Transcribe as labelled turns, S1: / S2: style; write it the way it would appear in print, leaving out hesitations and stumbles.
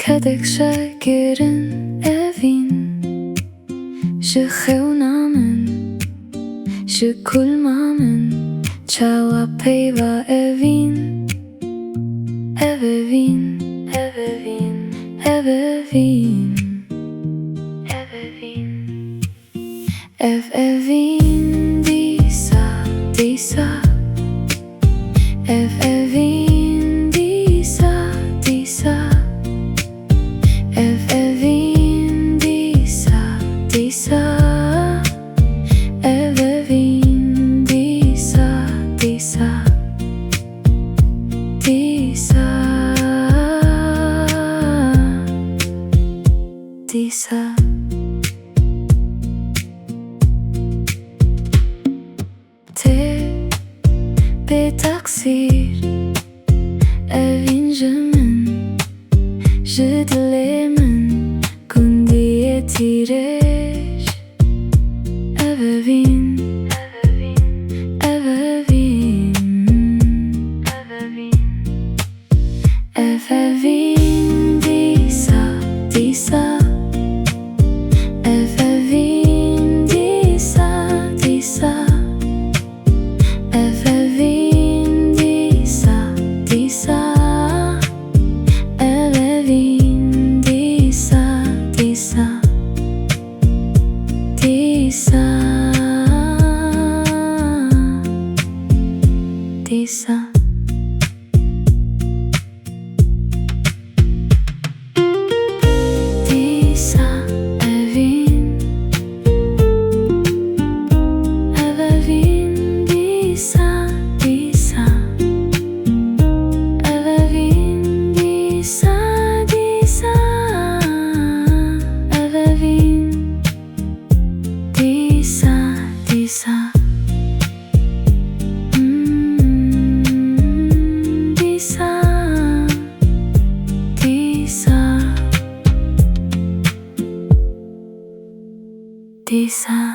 S1: Kadekşe girin evin, Ji xewna min, ji kulma min, Çawa peyva evin, evin, evin, evin, evin, evin, Dîsa, Dîsa, evin, Dîsa, Dîsa, evin, Dîsa, Dîsa, evin, Dîsa, Dîsa, Dîsa, Dîsa. Te betaksir evin jimin, ji dilê min gundiye tîreş. Evin, evin, evin, evin, Dîsa, Dîsa, evin, Dîsa, Dîsa, evin, Dîsa, Dîsa, evin, Dîsa, Dîsa, Dîsa, Dîsa. Dîsa, evin, evin, Dîsa, Dîsa, evin, Dîsa, Dîsa, evin, Dîsa, Dîsa. Dîsa, Dîsa, Dîsa.